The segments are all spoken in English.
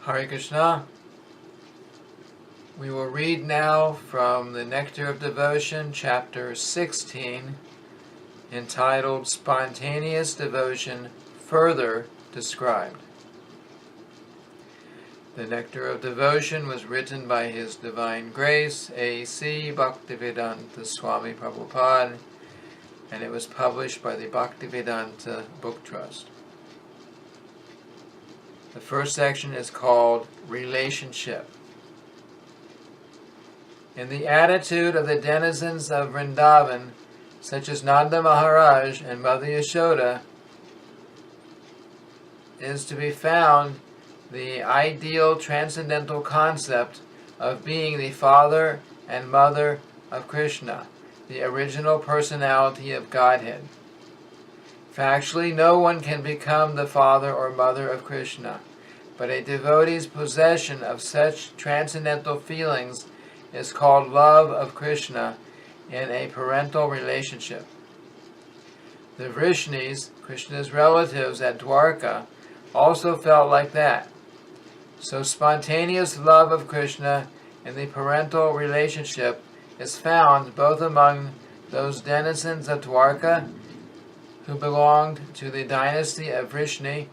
Hare Krishna. We will read now from the Nectar of Devotion, chapter 16, entitled Spontaneous Devotion Further Described. The Nectar of Devotion was written by His Divine Grace, A.C. Bhaktivedanta Swami Prabhupada, and it was published by the Bhaktivedanta Book Trust. The first section is called Relationship. In the attitude of the denizens of Vrindavan, such as Nanda Maharaj and Mother Yashoda, is to be found the ideal transcendental concept of being the father and mother of Krishna, the original personality of Godhead. Factually, no one can become the father or mother of Krishna, but a devotee's possession of such transcendental feelings is called love of Krishna in a parental relationship. The Vrishnis, Krishna's relatives at Dwarka, also felt like that. So spontaneous love of Krishna in the parental relationship is found both among those denizens of Dwarka who belonged to the dynasty of Vrishni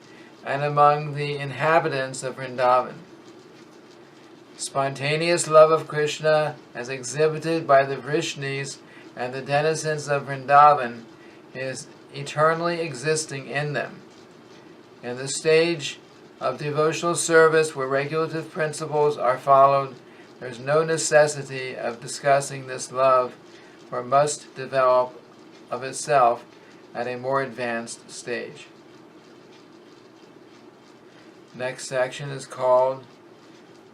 and among the inhabitants of Vrindavan. Spontaneous love of Krishna, as exhibited by the Vrishnis and the denizens of Vrindavan, is eternally existing in them. In the stage of devotional service where regulative principles are followed, there is no necessity of discussing this love, for it must develop of itself at a more advanced stage. Next section is called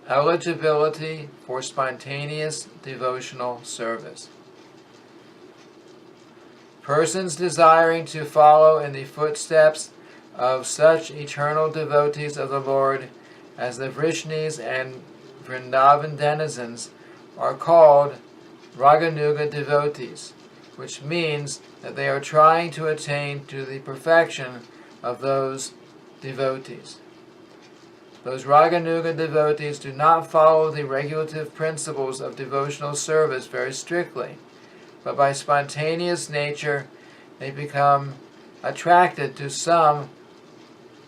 Eligibility for Spontaneous Devotional Service. Persons desiring to follow in the footsteps of such eternal devotees of the Lord as the Vrishnis and Vrindavan denizens are called Raganuga devotees, which means that they are trying to attain to the perfection of those devotees. Those Raganuga devotees do not follow the regulative principles of devotional service very strictly, but by spontaneous nature they become attracted to some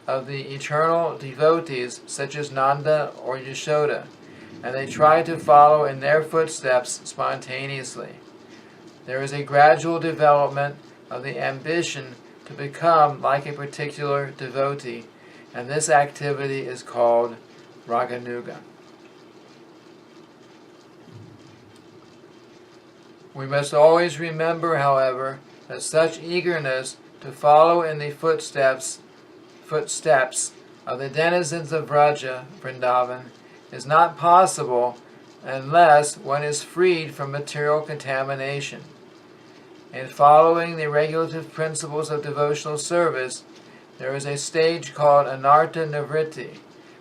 of the eternal devotees such as Nanda or Yashoda, and they try to follow in their footsteps spontaneously. There is a gradual development of the ambition to become like a particular devotee, and this activity is called Raganuga. We must always remember, however, that such eagerness to follow in the footsteps of the denizens of Vraja, Vrindavan, is not possible unless one is freed from material contamination. In following the regulative principles of devotional service, there is a stage called Anartha Nivritti,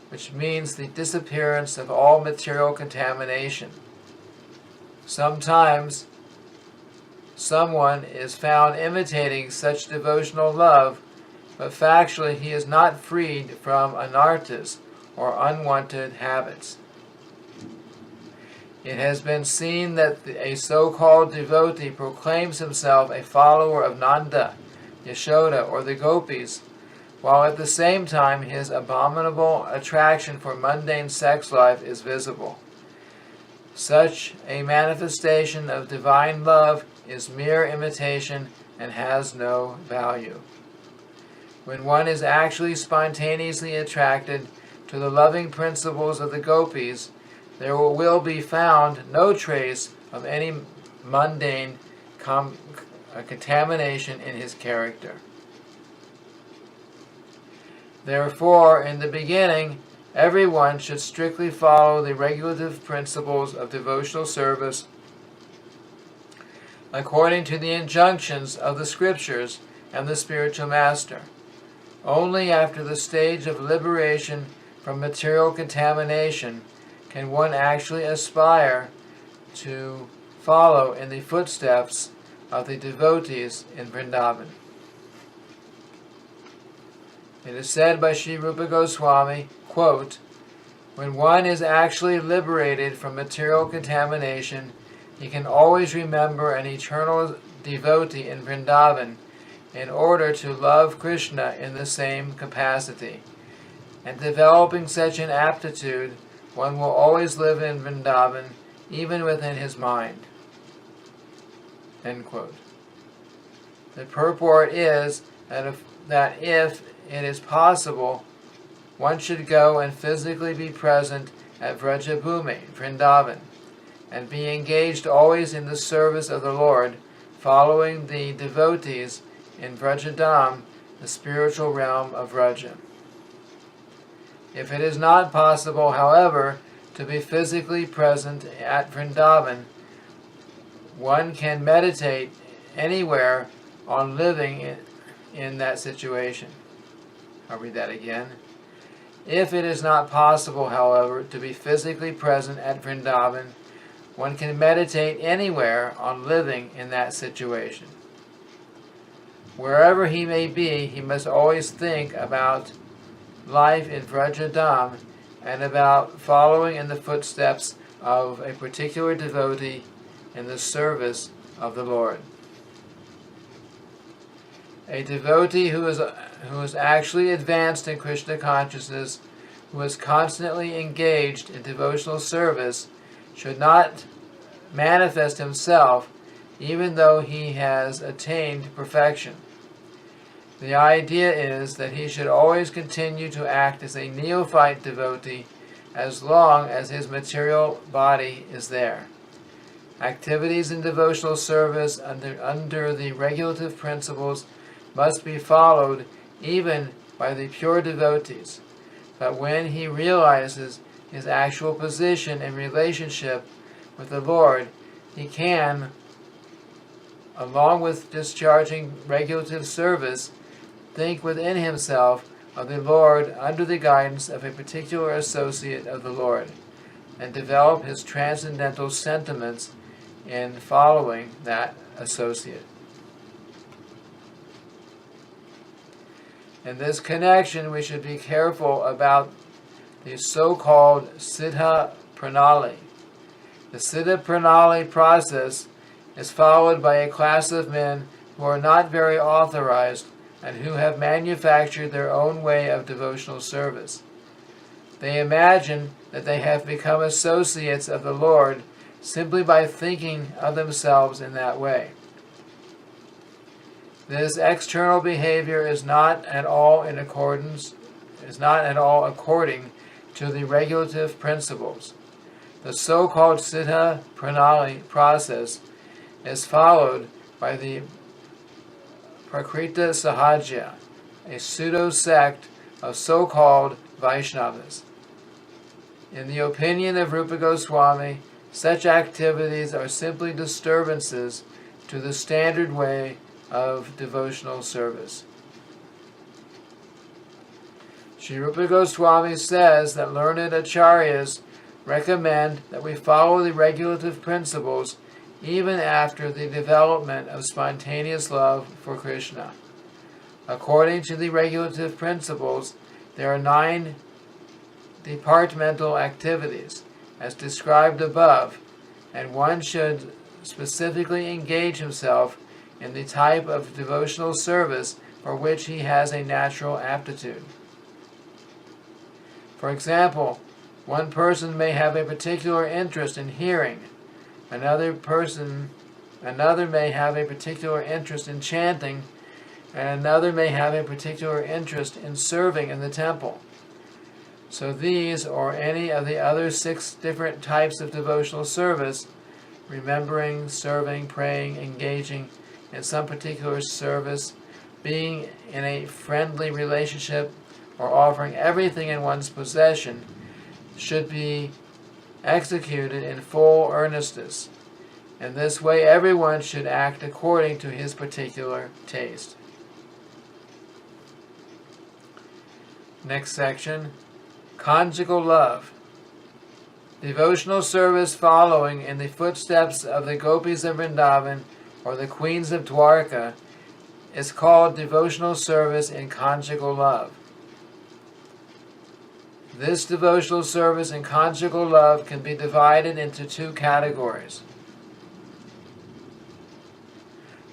which means the disappearance of all material contamination. Sometimes someone is found imitating such devotional love, but factually he is not freed from anarthas, or unwanted habits. It has been seen that a so-called devotee proclaims himself a follower of Nanda, Yashoda, or the gopis, while at the same time his abominable attraction for mundane sex life is visible. Such a manifestation of divine love is mere imitation and has no value. When one is actually spontaneously attracted to the loving principles of the gopis, there will be found no trace of any mundane contamination in his character. Therefore, in the beginning, everyone should strictly follow the regulative principles of devotional service according to the injunctions of the scriptures and the spiritual master. Only after the stage of liberation from material contamination can one actually aspire to follow in the footsteps of the devotees in Vrindavan. It is said by Sri Rupa Goswami, quote, When one is actually liberated from material contamination, he can always remember an eternal devotee in Vrindavan in order to love Krishna in the same capacity. And developing such an aptitude, one will always live in Vrindavan, even within his mind. End quote. The purport is that if it is possible, one should go and physically be present at Vrajabhumi, Vrindavan, and be engaged always in the service of the Lord, following the devotees in Vrajadam, the spiritual realm of Vraja. If it is not possible, however, to be physically present at Vrindavan, one can meditate anywhere on living in that situation. I'll read that again. If it is not possible, however, to be physically present at Vrindavan, one can meditate anywhere on living in that situation. Wherever he may be, he must always think about life in Vrajadam and about following in the footsteps of a particular devotee in the service of the Lord. A devotee who is actually advanced in Krishna consciousness, who is constantly engaged in devotional service, should not manifest himself even though he has attained perfection. The idea is that he should always continue to act as a neophyte devotee as long as his material body is there. Activities in devotional service under the regulative principles must be followed even by the pure devotees. But when he realizes his actual position and relationship with the Lord, he can, along with discharging regulative service, think within himself of the Lord under the guidance of a particular associate of the Lord, and develop his transcendental sentiments in following that associate. In this connection, we should be careful about the so-called Siddha Pranali. The Siddha Pranali process is followed by a class of men who are not very authorized and who have manufactured their own way of devotional service. They imagine that they have become associates of the Lord simply by thinking of themselves in that way. This external behavior is not at all according to the regulative principles. The so-called Siddha Pranali process is followed by the Prakrita Sahaja, a pseudo-sect of so-called Vaishnavas. In the opinion of Rupa Goswami, such activities are simply disturbances to the standard way of devotional service. Sri Rupa Goswami says that learned acharyas recommend that we follow the regulative principles even after the development of spontaneous love for Krishna. According to the regulative principles, there are 9 departmental activities, as described above, and one should specifically engage himself in the type of devotional service for which he has a natural aptitude. For example, one person may have a particular interest in hearing, another may have a particular interest in chanting, and another may have a particular interest in serving in the temple. So these, or any of the other 6 different types of devotional service, remembering, serving, praying, engaging in some particular service, being in a friendly relationship, or offering everything in one's possession, should be executed in full earnestness. In this way, everyone should act according to his particular taste. Next section, conjugal love. Devotional service following in the footsteps of the gopis of Vrindavan or the queens of Dwarka is called devotional service in conjugal love. This devotional service and conjugal love can be divided into two categories.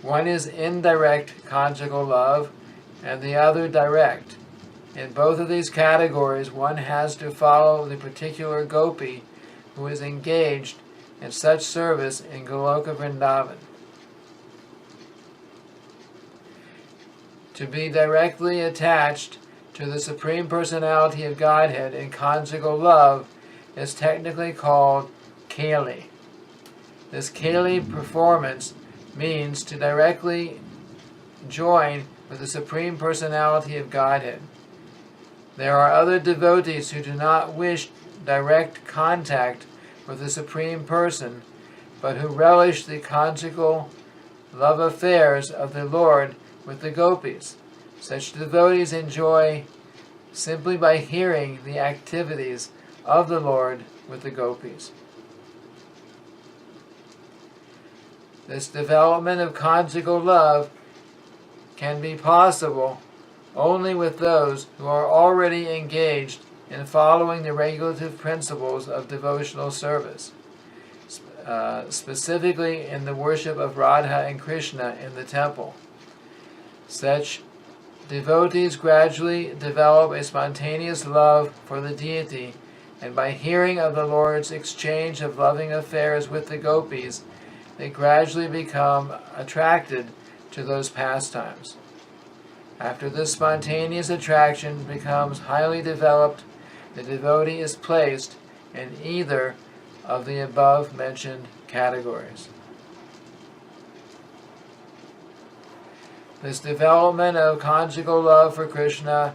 One is indirect conjugal love, and the other direct. In both of these categories, one has to follow the particular gopi who is engaged in such service in Goloka Vrindavan. To be directly attached to the Supreme Personality of Godhead in conjugal love is technically called Keli. This Keli performance means to directly join with the Supreme Personality of Godhead. There are other devotees who do not wish direct contact with the Supreme Person, but who relish the conjugal love affairs of the Lord with the gopis. Such devotees enjoy simply by hearing the activities of the Lord with the gopis. This development of conjugal love can be possible only with those who are already engaged in following the regulative principles of devotional service, specifically in the worship of Radha and Krishna in the temple. Such devotees gradually develop a spontaneous love for the deity, and by hearing of the Lord's exchange of loving affairs with the gopis, they gradually become attracted to those pastimes. After this spontaneous attraction becomes highly developed, the devotee is placed in either of the above mentioned categories. This development of conjugal love for Krishna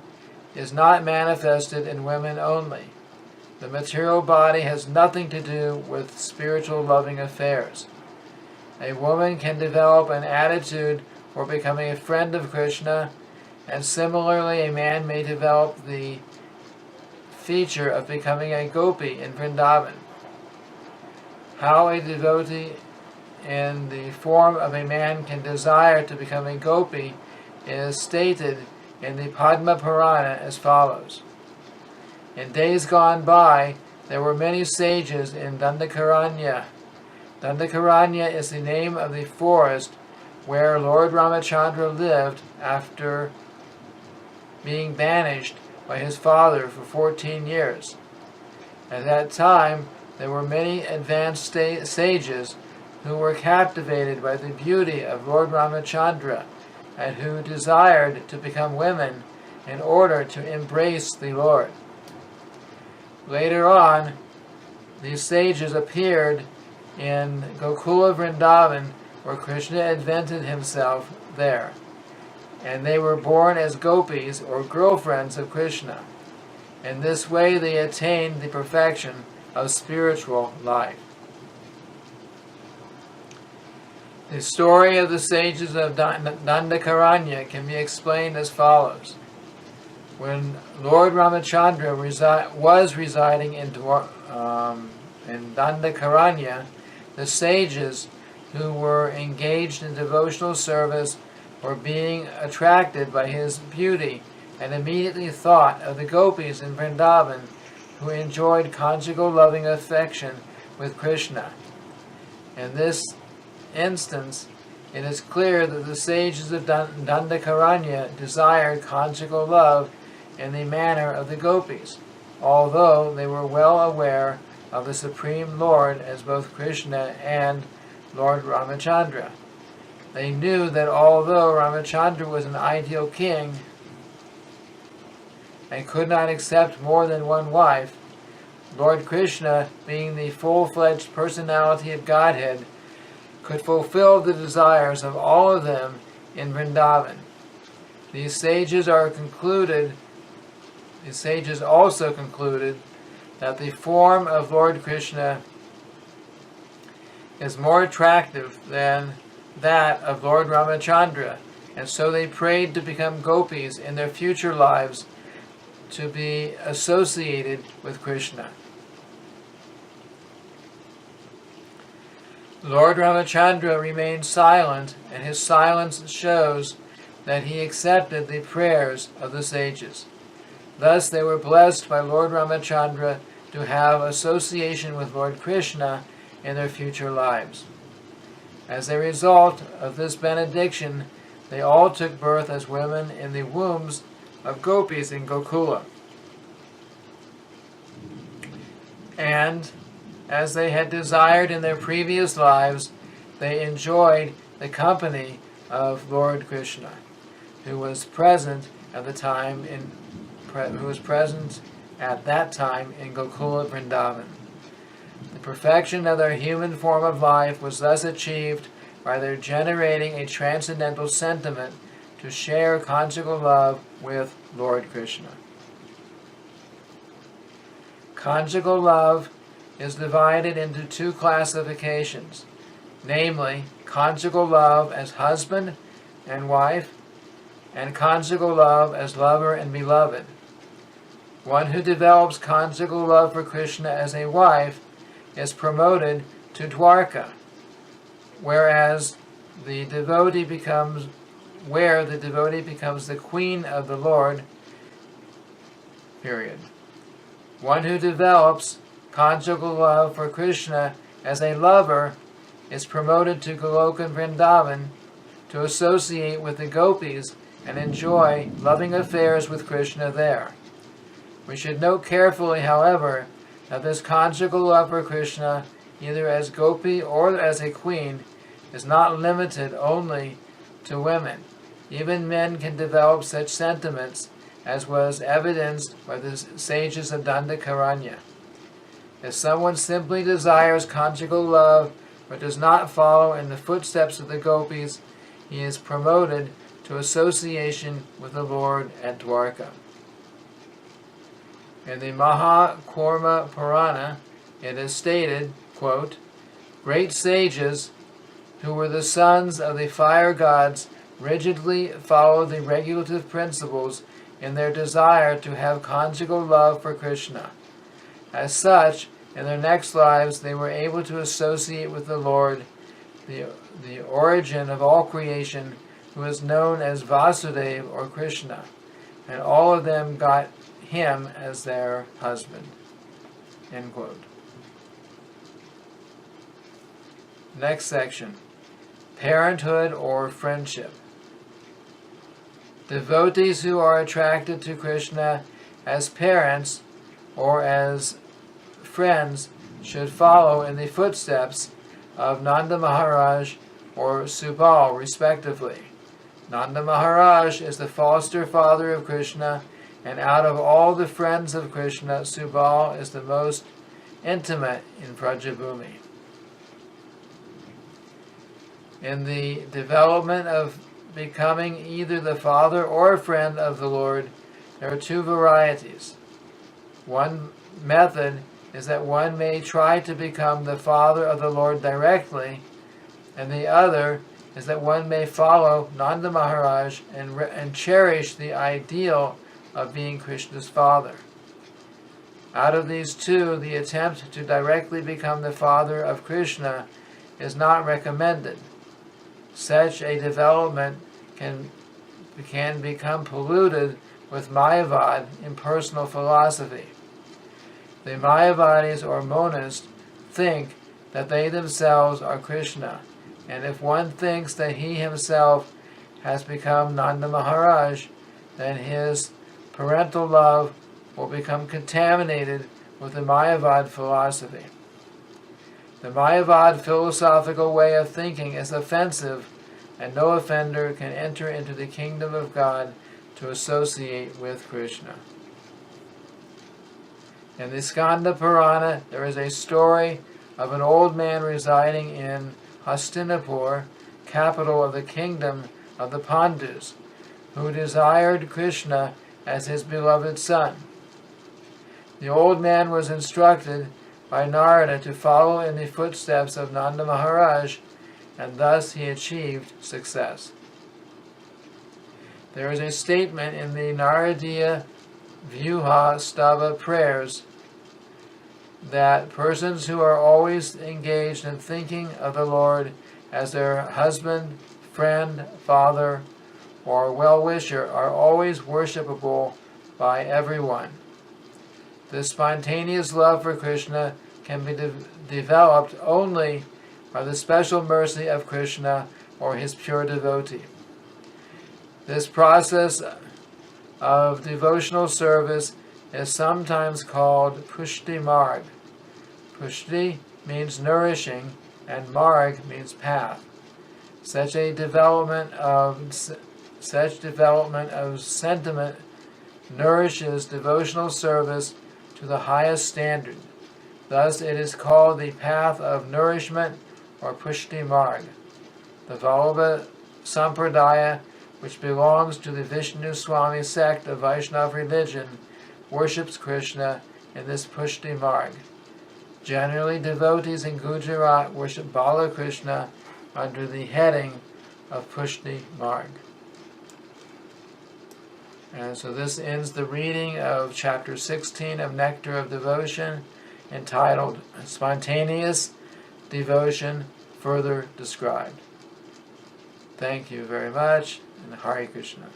is not manifested in women only. The material body has nothing to do with spiritual loving affairs. A woman can develop an attitude for becoming a friend of Krishna, and similarly a man may develop the feature of becoming a gopi in Vrindavan. How a devotee in the form of a man can desire to become a gopi is stated in the Padma Purana as follows. In days gone by, there were many sages in Dandakaranya. Dandakaranya is the name of the forest where Lord Ramachandra lived after being banished by his father for 14 years. At that time, there were many advanced sages who were captivated by the beauty of Lord Ramachandra and who desired to become women in order to embrace the Lord. Later on, these sages appeared in Gokula Vrindavan, where Krishna advented himself there, and they were born as gopis or girlfriends of Krishna. In this way they attained the perfection of spiritual life. The story of the sages of Dandakaranya can be explained as follows. When Lord Ramachandra was residing in Dandakaranya, the sages who were engaged in devotional service were being attracted by his beauty and immediately thought of the gopis in Vrindavan who enjoyed conjugal loving affection with Krishna. In this instance, it is clear that the sages of Dandakaranya desired conjugal love in the manner of the gopis, although they were well aware of the Supreme Lord as both Krishna and Lord Ramachandra. They knew that although Ramachandra was an ideal king and could not accept more than one wife, Lord Krishna, being the full-fledged personality of Godhead, could fulfill the desires of all of them in Vrindavan. These sages also concluded that the form of Lord Krishna is more attractive than that of Lord Ramachandra, and so they prayed to become gopis in their future lives to be associated with Krishna. Lord Ramachandra remained silent, and his silence shows that he accepted the prayers of the sages. Thus they were blessed by Lord Ramachandra to have association with Lord Krishna in their future lives. As a result of this benediction, they all took birth as women in the wombs of gopis in Gokula. And, as they had desired in their previous lives, they enjoyed the company of Lord Krishna, who was present at that time in Gokula Vrindavan. The perfection of their human form of life was thus achieved by their generating a transcendental sentiment to share conjugal love with Lord Krishna. Conjugal love is divided into two classifications, namely conjugal love as husband and wife, and conjugal love as lover and beloved. One who develops conjugal love for Krishna as a wife is promoted to Dwarka, whereas the devotee becomes the queen of the Lord, period. One who develops conjugal love for Krishna as a lover is promoted to Goloka and Vrindavan to associate with the gopis and enjoy loving affairs with Krishna there. We should note carefully, however, that this conjugal love for Krishna, either as gopi or as a queen, is not limited only to women. Even men can develop such sentiments, as was evidenced by the sages of Dandakaranya. If someone simply desires conjugal love but does not follow in the footsteps of the gopis, he is promoted to association with the Lord at Dwarka. In the Mahakurma Purana, it is stated, quote, "Great sages who were the sons of the fire gods rigidly followed the regulative principles in their desire to have conjugal love for Krishna. As such, in their next lives they were able to associate with the Lord, the origin of all creation, who is known as Vasudeva or Krishna, and all of them got him as their husband." End quote. Next section. Parenthood or friendship. Devotees who are attracted to Krishna as parents or as friends should follow in the footsteps of Nanda Maharaj or Subal, respectively. Nanda Maharaj is the foster father of Krishna, and out of all the friends of Krishna, Subal is the most intimate in Brajabhumi. In the development of becoming either the father or a friend of the Lord, there are two varieties. One method is that one may try to become the father of the Lord directly, and the other is that one may follow Nanda Maharaj and cherish the ideal of being Krishna's father. Out of these two, the attempt to directly become the father of Krishna is not recommended. Such a development can become polluted with Mayavad, impersonal philosophy. The Mayavadis or monists think that they themselves are Krishna, and if one thinks that he himself has become Nanda Maharaj, then his parental love will become contaminated with the Mayavad philosophy. The Mayavad philosophical way of thinking is offensive, and no offender can enter into the kingdom of God to associate with Krishna. In the Skanda Purana, there is a story of an old man residing in Hastinapur, capital of the kingdom of the Pandus, who desired Krishna as his beloved son. The old man was instructed by Narada to follow in the footsteps of Nanda Maharaj, and thus he achieved success. There is a statement in the Naradiya Vyuha Stava prayers that persons who are always engaged in thinking of the Lord as their husband, friend, father, or well-wisher are always worshipable by everyone. This spontaneous love for Krishna can be developed only by the special mercy of Krishna or his pure devotee. This process of devotional service is sometimes called Pushti Marg. Pushti means nourishing, and Marg means path. Such development of sentiment nourishes devotional service to the highest standard. Thus it is called the path of nourishment or Pushti Marg. The Vallabha Sampradaya, which belongs to the Vishnu Swami sect of Vaishnava religion, worships Krishna in this Pushti Marg. Generally, devotees in Gujarat worship Balakrishna under the heading of Pushti Marg. And so this ends the reading of chapter 16 of Nectar of Devotion, entitled Spontaneous Devotion Further Described. Thank you very much, and Hare Krishna.